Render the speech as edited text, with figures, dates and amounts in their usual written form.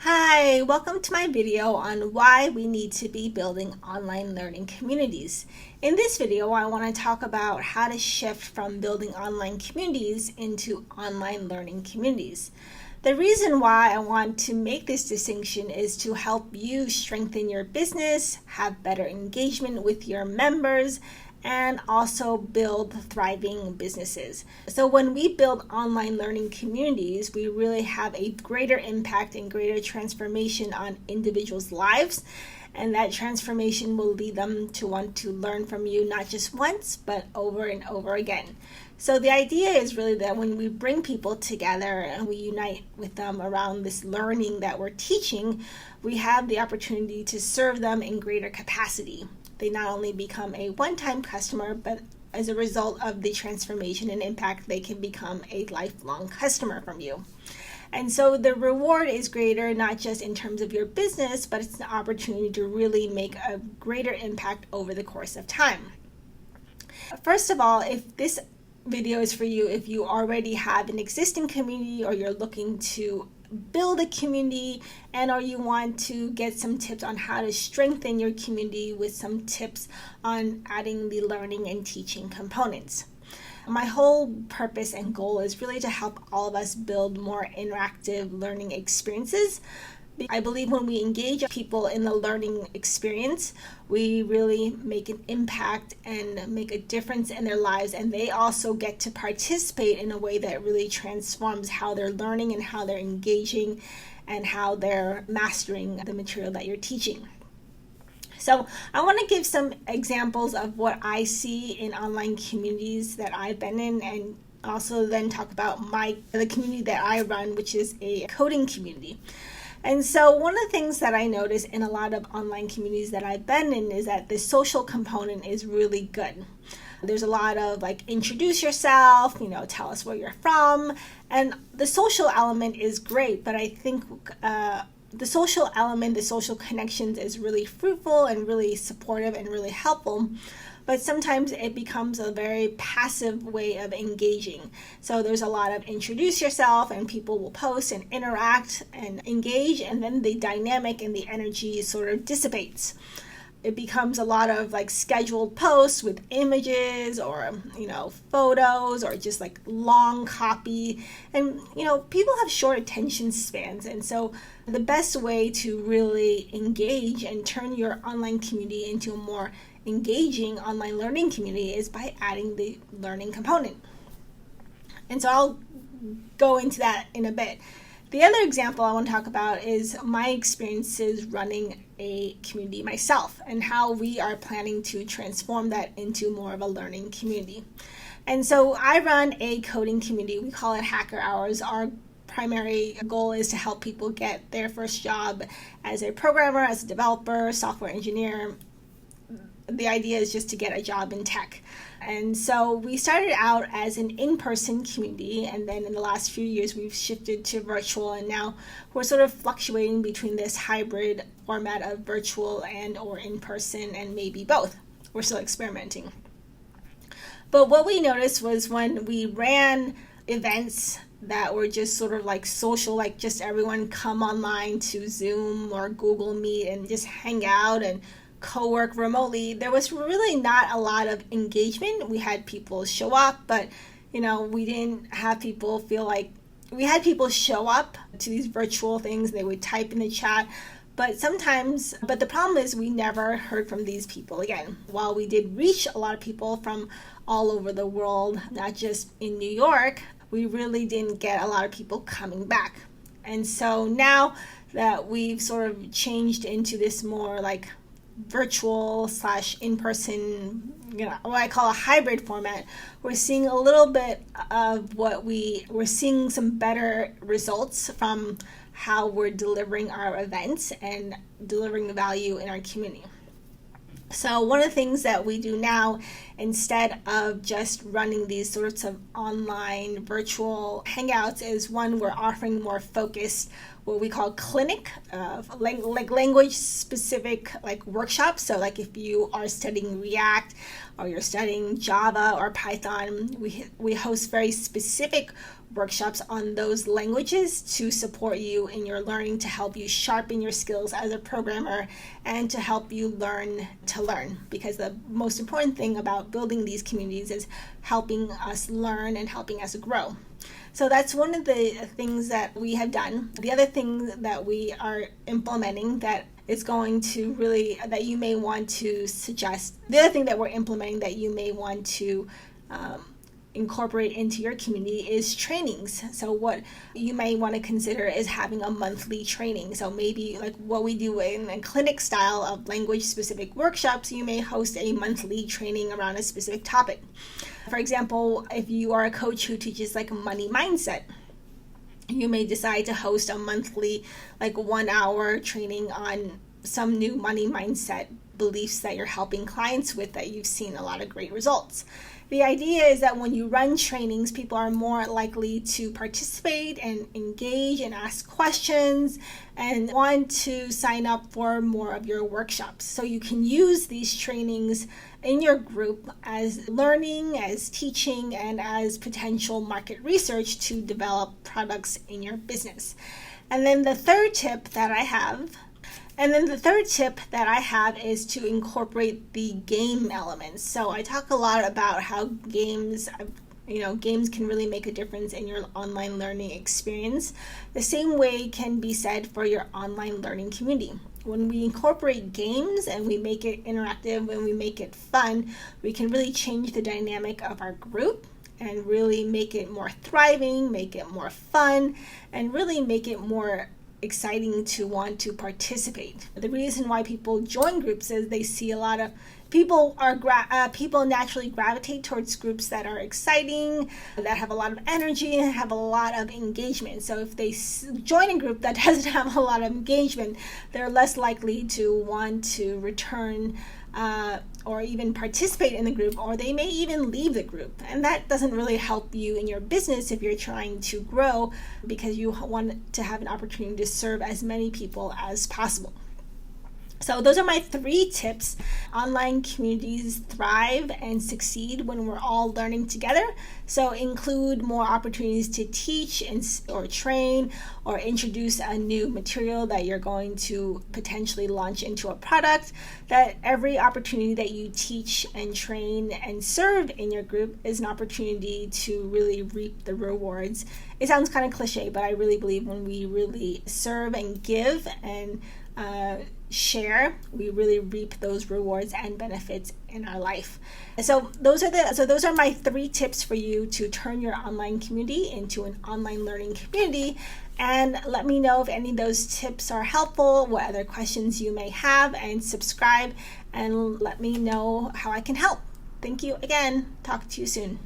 Hi, welcome to my video on why we need to be building online learning communities. In this video, I want to talk about how to shift from building online communities into online learning communities. The reason why I want to make this distinction is to help you strengthen your business, have better engagement with your members, and also build thriving businesses. So when we build online learning communities, we really have a greater impact and greater transformation on individuals' lives. And that transformation will lead them to want to learn from you not just once, but over and over again. So the idea is really that when we bring people together and we unite with them around this learning that we're teaching, we have the opportunity to serve them in greater capacity. They not only become a one-time customer, but as a result of the transformation and impact, they can become a lifelong customer from you. And so the reward is greater, not just in terms of your business, but it's an opportunity to really make a greater impact over the course of time. First of all, if this video is for you, if you already have an existing community or you're looking to build a community or you want to get some tips on how to strengthen your community with some tips on adding the learning and teaching components. My whole purpose and goal is really to help all of us build more interactive learning experiences. I believe when we engage people in the learning experience, we really make an impact and make a difference in their lives, and they also get to participate in a way that really transforms how they're learning and how they're engaging and how they're mastering the material that you're teaching. So I want to give some examples of what I see in online communities that I've been in, and also then talk about the community that I run, which is a coding community. And so one of the things that I notice in a lot of online communities that I've been in is that the social component is really good. There's a lot of introduce yourself, tell us where you're from. And the social element is great, but I think the social element, the social connections is really fruitful and really supportive and really helpful. But sometimes it becomes a very passive way of engaging. So there's a lot of introduce yourself and people will post and interact and engage, and then the dynamic and the energy sort of dissipates. It becomes a lot of scheduled posts with images or photos or just long copy, and people have short attention spans, and so the best way to really engage and turn your online community into a more engaging online learning community is by adding the learning component. And so I'll go into that in a bit. The other example I want to talk about is my experiences running a community myself and how we are planning to transform that into more of a learning community. And so I run a coding community. We call it Hacker Hours. Our primary goal is to help people get their first job as a programmer, as a developer, software engineer. The idea is just to get a job in tech. And so we started out as an in-person community, and then in the last few years we've shifted to virtual, and now we're sort of fluctuating between this hybrid format of virtual and or in-person, and maybe both. We're still experimenting. But what we noticed was when we ran events that were just sort of social, just everyone come online to Zoom or Google Meet and just hang out and co-work remotely, there was really not a lot of engagement. We had people show up, but we didn't have people feel we had people show up to these virtual things. They would type in the chat, but the problem is we never heard from these people again. While we did reach a lot of people from all over the world, not just in New York, we really didn't get a lot of people coming back. And so now that we've sort of changed into this more virtual / in-person, what I call a hybrid format, we're seeing a little bit of we're seeing some better results from how we're delivering our events and delivering the value in our community. So one of the things that we do now, instead of just running these sorts of online virtual hangouts, is one, we're offering more focused, what we call clinic, language specific workshops. So if you are studying React or you're studying Java or Python, we host very specific workshops on those languages to support you in your learning, to help you sharpen your skills as a programmer, and to help you learn to learn. Because the most important thing about building these communities is helping us learn and helping us grow. So that's one of the things that we have done. The other thing that we are implementing that is going to really, that you may want to suggest, the other thing that we're implementing that you may want to incorporate into your community is trainings. So what you may want to consider is having a monthly training. So maybe like what we do in a clinic style of language specific workshops, you may host a monthly training around a specific topic. For example, if you are a coach who teaches like money mindset, you may decide to host a monthly 1 hour training on some new money mindset beliefs that you're helping clients with that you've seen a lot of great results. The idea is that when you run trainings, people are more likely to participate and engage and ask questions and want to sign up for more of your workshops. So you can use these trainings in your group as learning, as teaching, and as potential market research to develop products in your business. And then the third tip that I have is to incorporate the game elements. So I talk a lot about how games can really make a difference in your online learning experience. The same way can be said for your online learning community. When we incorporate games and we make it interactive, when we make it fun, we can really change the dynamic of our group and really make it more thriving, make it more fun, and really make it more exciting to want to participate. The reason why people join groups is they see a lot of people naturally gravitate towards groups that are exciting, that have a lot of energy and have a lot of engagement. So if they join a group that doesn't have a lot of engagement, they're less likely to want to return or even participate in the group, or they may even leave the group. And that doesn't really help you in your business if you're trying to grow, because you want to have an opportunity to serve as many people as possible. So those are my 3 tips. Online communities thrive and succeed when we're all learning together. So include more opportunities to teach or train or introduce a new material that you're going to potentially launch into a product. That every opportunity that you teach and train and serve in your group is an opportunity to really reap the rewards. It sounds kind of cliche, but I really believe when we really serve and give and share, we really reap those rewards and benefits in our life. So those are my 3 tips for you to turn your online community into an online learning community. And let me know if any of those tips are helpful, what other questions you may have, and subscribe and let me know how I can help. Thank you again. Talk to you soon.